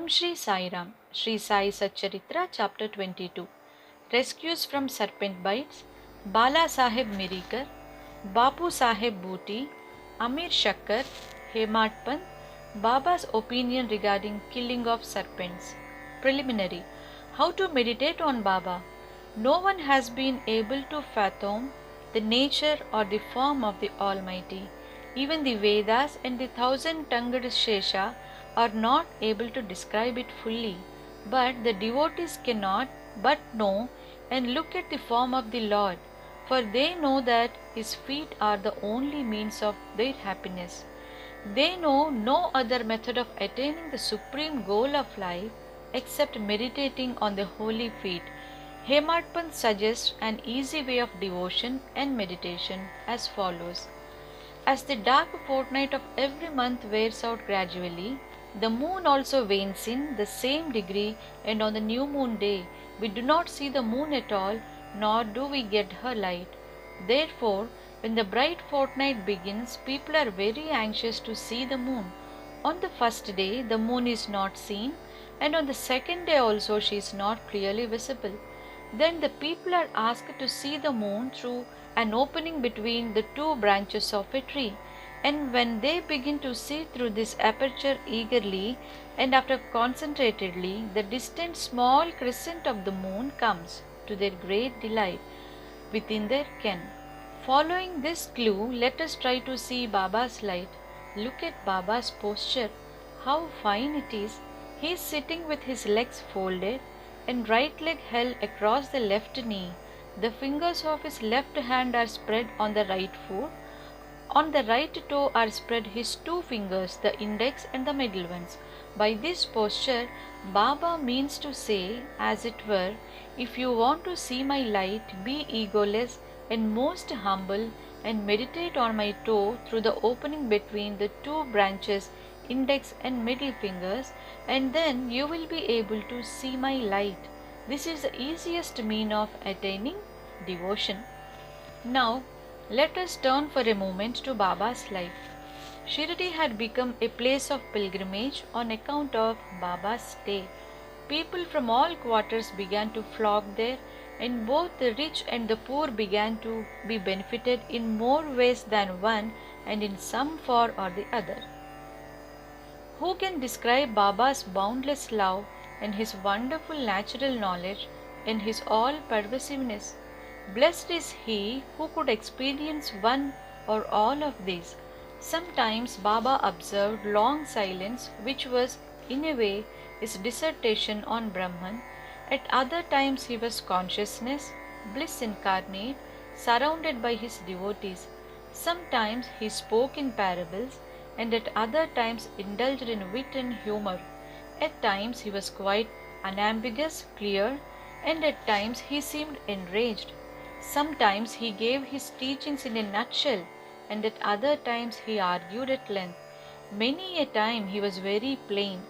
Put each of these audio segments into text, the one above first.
Shri Sai Ram, Shri Sai Satcharitra, Chapter 22. Rescues from Serpent Bites, Bala Saheb Mirikar, Bapu Saheb Booty, Amir Shankar, Hemat Pant, Baba's opinion regarding killing of serpents. Preliminary. How to meditate on Baba. No one has been able to fathom the nature or the form of the Almighty. Even the Vedas and the thousand-tongued Shesha are not able to describe it fully, but the devotees cannot but know and look at the form of the Lord, for they know that His feet are the only means of their happiness. They know no other method of attaining the supreme goal of life except meditating on the holy feet. Hemat Pant suggests an easy way of devotion and meditation as follows. As the dark fortnight of every month wears out gradually, the moon also wanes in the same degree, and on the new moon day we do not see the moon at all, nor do we get her light. Therefore, when the bright fortnight begins, people are very anxious to see the moon. On the first day the moon is not seen, and on the second day also she is not clearly visible. Then the people are asked to see the moon through an opening between the two branches of a tree. And when they begin to see through this aperture eagerly and after concentratedly, the distant small crescent of the moon comes, to their great delight, within their ken. Following this clue, let us try to see Baba's light. Look at Baba's posture. How fine it is. He is sitting with his legs folded and right leg held across the left knee. The fingers of his left hand are spread on the right foot. On the right toe are spread his two fingers, the index and the middle ones. By this posture, Baba means to say, as it were, if you want to see my light, be egoless and most humble and meditate on my toe through the opening between the two branches, index and middle fingers, and then you will be able to see my light. This is the easiest mean of attaining devotion. Now, let us turn for a moment to Baba's life. Shirdi had become a place of pilgrimage on account of Baba's stay. People from all quarters began to flock there, and both the rich and the poor began to be benefited in more ways than one and in some form or the other. Who can describe Baba's boundless love and his wonderful natural knowledge and his all-pervasiveness? Blessed is he who could experience one or all of these. Sometimes Baba observed long silence, which was, in a way, his dissertation on Brahman. At other times he was consciousness, bliss incarnate, surrounded by his devotees. Sometimes he spoke in parables, and at other times indulged in wit and humor. At times he was quite unambiguous, clear, and at times he seemed enraged. Sometimes he gave his teachings in a nutshell, and at other times he argued at length. Many a time he was very plain.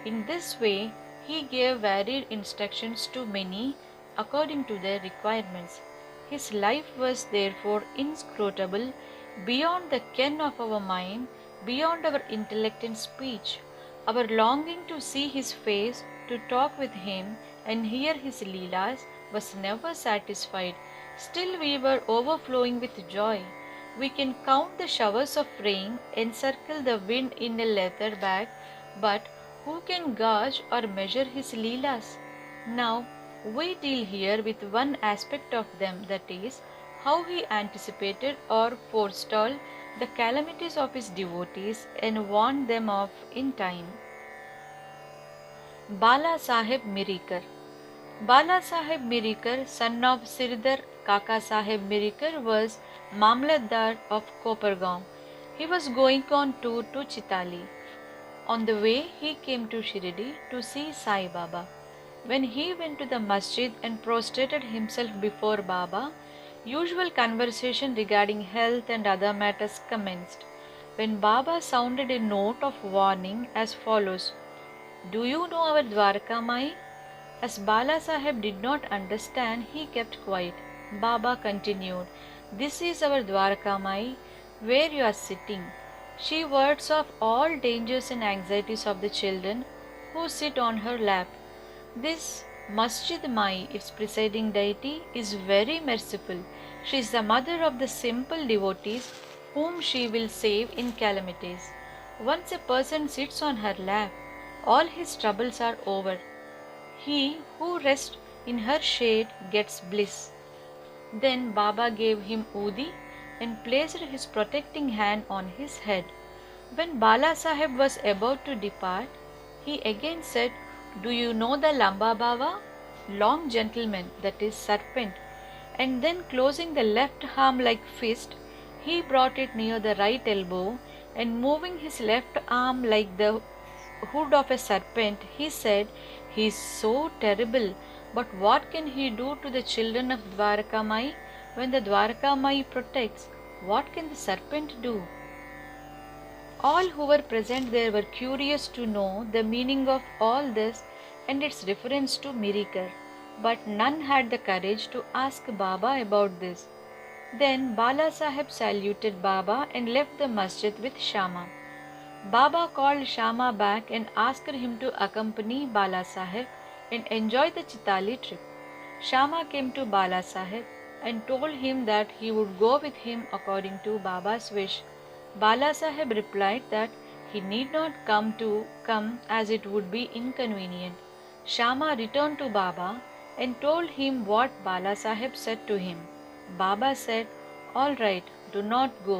In this way he gave varied instructions to many according to their requirements. His life was therefore inscrutable, beyond the ken of our mind, beyond our intellect and speech. Our longing to see his face, to talk with him and hear his leelas was never satisfied. Still we were overflowing with joy. We can count the showers of rain, encircle the wind in a leather bag, but who can gauge or measure his leelas? Now we deal here with one aspect of them, that is, how he anticipated or forestalled the calamities of his devotees and warned them off in time. Bala Saheb Mirikar. Bala Saheb Mirikar, son of Sirdar Kaka Saheb Mirikar, was Mamlatdar of Kopargaon. He was going on tour to Chitali. On the way he came to Shirdi to see Sai Baba. When he went to the masjid and prostrated himself before Baba, usual conversation regarding health and other matters commenced, when Baba sounded a note of warning as follows. Do you know our Dwarka Mai? As Bala Saheb did not understand, he kept quiet. Baba continued, This is our Dwarka Mai, where you are sitting. She wards off all dangers and anxieties of the children who sit on her lap. This Masjid Mai, its presiding deity, is very merciful. She is the mother of the simple devotees whom she will save in calamities. Once a person sits on her lap, all his troubles are over. He who rests in her shade gets bliss. Then Baba gave him Udi and placed his protecting hand on his head. When Bala Saheb was about to depart, he again said, "Do you know the Lamba Baba?" Long gentleman, that is serpent. And then closing the left arm like fist, he brought it near the right elbow, and moving his left arm like the hood of a serpent, he said, "He is so terrible, but what can he do to the children of Dwarkamai? When the Dwarkamai protects, what can the serpent do?" All who were present there were curious to know the meaning of all this and its reference to Mirikar, but none had the courage to ask Baba about this. Then Bala Saheb saluted Baba and left the masjid with Shama. Baba called Shama back and asked him to accompany Bala Saheb and enjoy the Chitali trip. Shama came to Bala Saheb and told him that he would go with him according to Baba's wish. Bala Saheb replied that he need not come as it would be inconvenient. Shama returned to Baba and told him what Bala Saheb said to him. Baba said, "All right, do not go.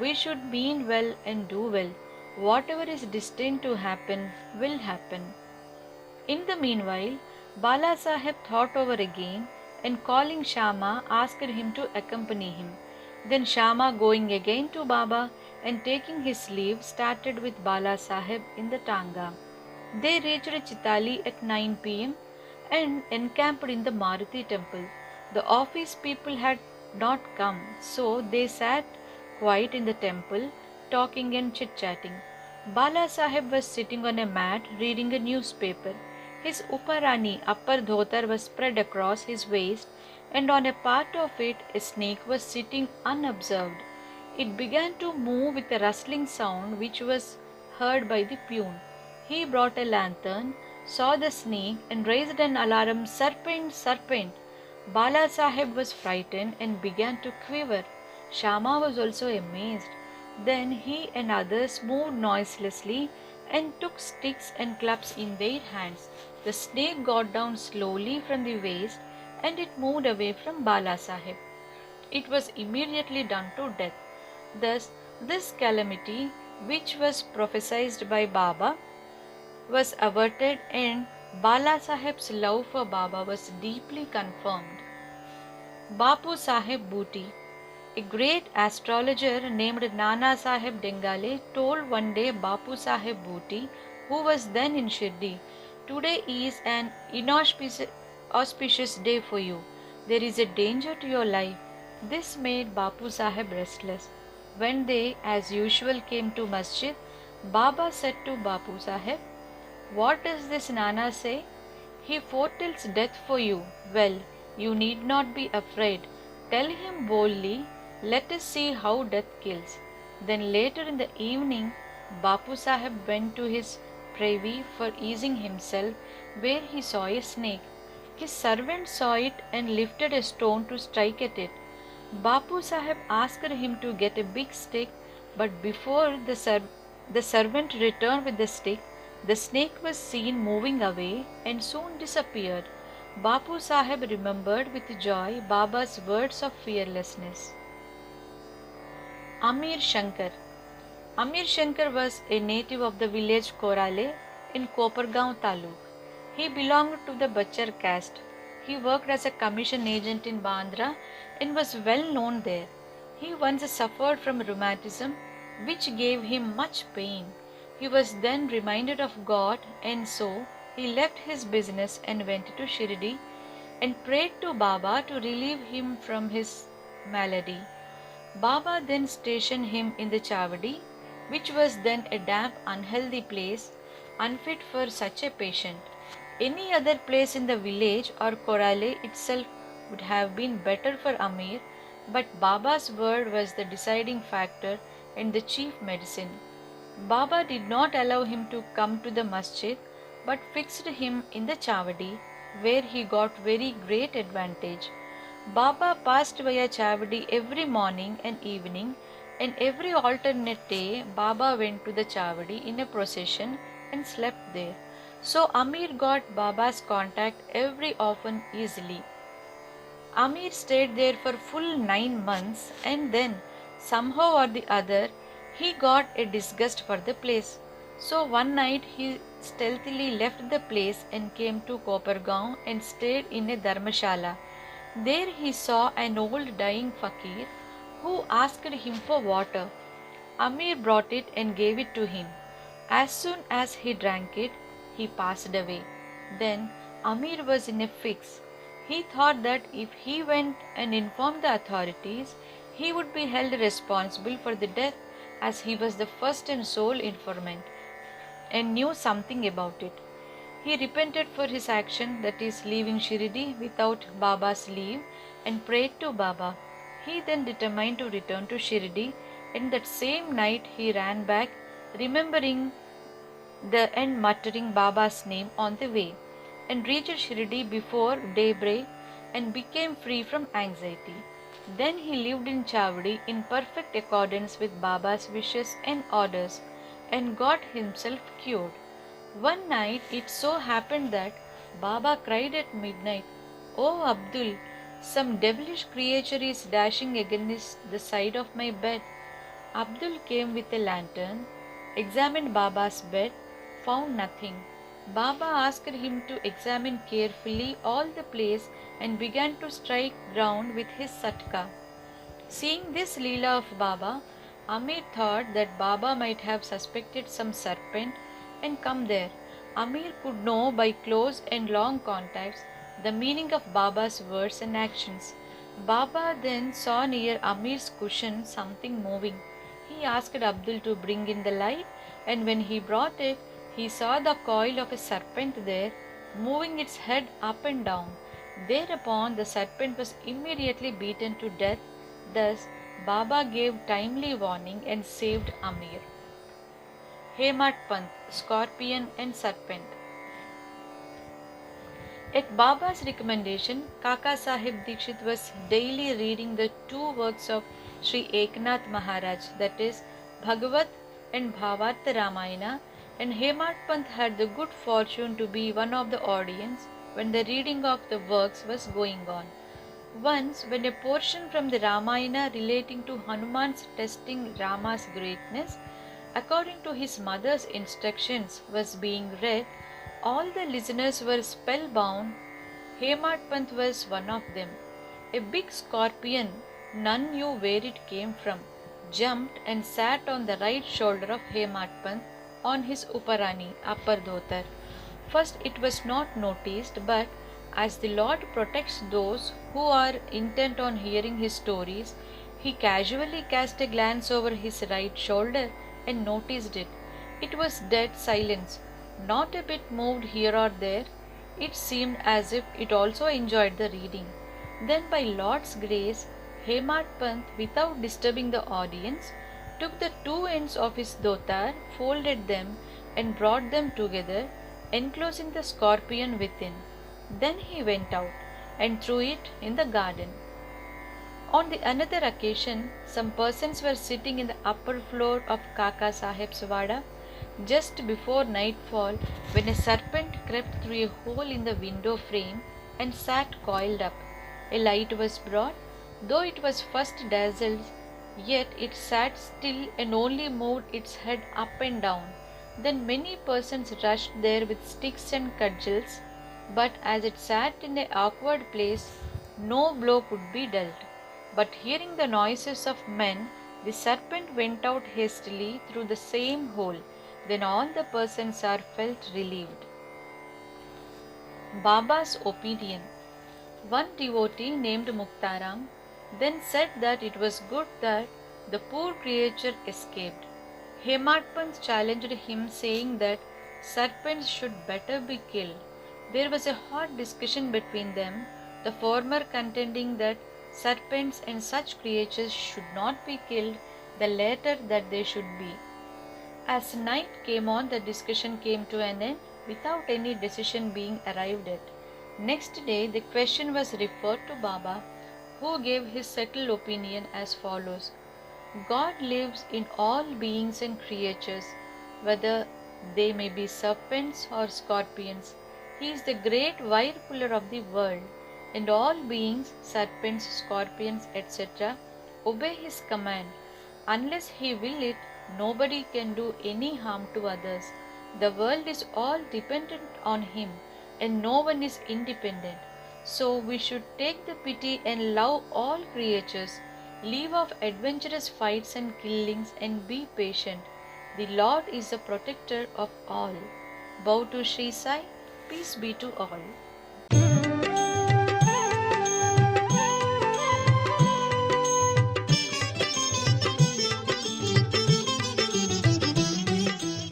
We should mean well and do well. Whatever is destined to happen will happen." In the meanwhile, Bala Saheb thought over again and calling Shama asked him to accompany him. Then Shama, going again to Baba and taking his leave, started with Bala Saheb in the Tanga. They reached Chitali at 9 p.m. and encamped in the Maruti temple. The office people had not come, so they sat quiet in the temple, talking and chit-chatting. Bala Saheb was sitting on a mat reading a newspaper. His Uparani upper dhotar was spread across his waist, and on a part of it a snake was sitting unobserved. It began to move with a rustling sound which was heard by the peon. He brought a lantern, saw the snake, and raised an alarm, "Serpent, serpent!" Bala Saheb was frightened and began to quiver. Shama was also amazed. Then he and others moved noiselessly and took sticks and clubs in their hands. The snake got down slowly from the waist and it moved away from Bala Saheb. It was immediately done to death. Thus, this calamity, which was prophesied by Baba, was averted, and Bala Saheb's love for Baba was deeply confirmed. Bapu Saheb Bhuti. A great astrologer named Nana Saheb Dengale told one day Bapu Saheb Bhuti, who was then in Shirdi, "Today is an inauspicious day for you. There is a danger to your life." This made Bapu Saheb restless. When they, as usual, came to masjid, Baba said to Bapu Saheb, "What does this Nana say? He foretells death for you. Well, you need not be afraid. Tell him boldly, 'Let us see how death kills.'" Then later in the evening, Bapu Saheb went to his privy for easing himself, where he saw a snake. His servant saw it and lifted a stone to strike at it. Bapu Saheb asked him to get a big stick, but before the servant returned with the stick, the snake was seen moving away and soon disappeared. Bapu Saheb remembered with joy Baba's words of fearlessness. Amir Shankar. Amir Shankar was a native of the village Korale in Kopargaon Taluk. He belonged to the Bachar caste. He worked as a commission agent in Bandra and was well known there. He once suffered from rheumatism, which gave him much pain. He was then reminded of God, and so he left his business and went to Shirdi and prayed to Baba to relieve him from his malady. Baba then stationed him in the Chavadi, which was then a damp, unhealthy place, unfit for such a patient. Any other place in the village or Korale itself would have been better for Amir, but Baba's word was the deciding factor and the chief medicine. Baba did not allow him to come to the masjid, but fixed him in the Chavadi, where he got very great advantage. Baba passed via Chavadi every morning and evening, and every alternate day Baba went to the Chavadi in a procession and slept there. So Amir got Baba's contact every often easily. Amir stayed there for full 9 months, and then, somehow or the other, he got a disgust for the place. So one night he stealthily left the place and came to Kopargaon and stayed in a dharmashala. There he saw an old dying fakir who asked him for water. Amir brought it and gave it to him. As soon as he drank it, he passed away. Then Amir was in a fix. He thought that if he went and informed the authorities, he would be held responsible for the death, as he was the first and sole informant and knew something about it. He repented for his action, that is, leaving Shirdi without Baba's leave, and prayed to Baba. He then determined to return to Shirdi, and that same night he ran back, remembering and muttering Baba's name on the way, and reached Shirdi before daybreak and became free from anxiety. Then he lived in Chavadi in perfect accordance with Baba's wishes and orders, and got himself cured. One night it so happened that Baba cried at midnight, "Oh Abdul, some devilish creature is dashing against the side of my bed." Abdul came with a lantern, examined Baba's bed, found nothing. Baba asked him to examine carefully all the place and began to strike ground with his satka. Seeing this leela of Baba, Amir thought that Baba might have suspected some serpent and come there. Amir could know by close and long contacts the meaning of Baba's words and actions. Baba then saw near Amir's cushion something moving. He asked Abdul to bring in the light, and when he brought it, he saw the coil of a serpent there, moving its head up and down. Thereupon the serpent was immediately beaten to death. Thus Baba gave timely warning and saved Amir. Hemat Pant, Scorpion and Serpent. At Baba's recommendation, Kaka Sahib Dikshit was daily reading the two works of Sri Eknath Maharaj, that is, Bhagavat and Bhavartha Ramayana, and Hemat Pant had the good fortune to be one of the audience when the reading of the works was going on. Once, when a portion from the Ramayana relating to Hanuman's testing Rama's greatness, according to his mother's instructions, was being read, all the listeners were spellbound. Hemat Pant was one of them. A big scorpion, none knew where it came from, jumped and sat on the right shoulder of Hemat Pant on his Uparani, upper dhotar. First it was not noticed, but as the Lord protects those who are intent on hearing his stories, he casually cast a glance over his right shoulder and noticed it. It was dead silence, not a bit moved here or there. It seemed as if it also enjoyed the reading. Then by Lord's grace, Hemat Pant, without disturbing the audience, took the two ends of his dhotar, folded them and brought them together, enclosing the scorpion within. Then he went out and threw it in the garden. On the another occasion, some persons were sitting in the upper floor of Kaka Sahib's Vada just before nightfall, when a serpent crept through a hole in the window frame and sat coiled up. A light was brought. Though it was first dazzled, yet it sat still and only moved its head up and down. Then many persons rushed there with sticks and cudgels, but as it sat in an awkward place, no blow could be dealt. But hearing the noises of men, the serpent went out hastily through the same hole. Then all the persons are felt relieved. Baba's opinion. One devotee named Muktaram then said that it was good that the poor creature escaped. Hemat Pant challenged him, saying that serpents should better be killed. There was a hot discussion between them, the former contending that serpents and such creatures should not be killed, the latter that they should be. As night came on, the discussion came to an end, without any decision being arrived at. Next day, the question was referred to Baba, who gave his settled opinion as follows: God lives in all beings and creatures, whether they may be serpents or scorpions. He is the great whirlpooler of the world, and all beings, serpents, scorpions, etc., obey his command. Unless he will it, nobody can do any harm to others. The world is all dependent on him, and no one is independent. So we should take the pity and love all creatures, leave off adventurous fights and killings, and be patient. The Lord is the protector of all. Bow to Sri Sai, peace be to all.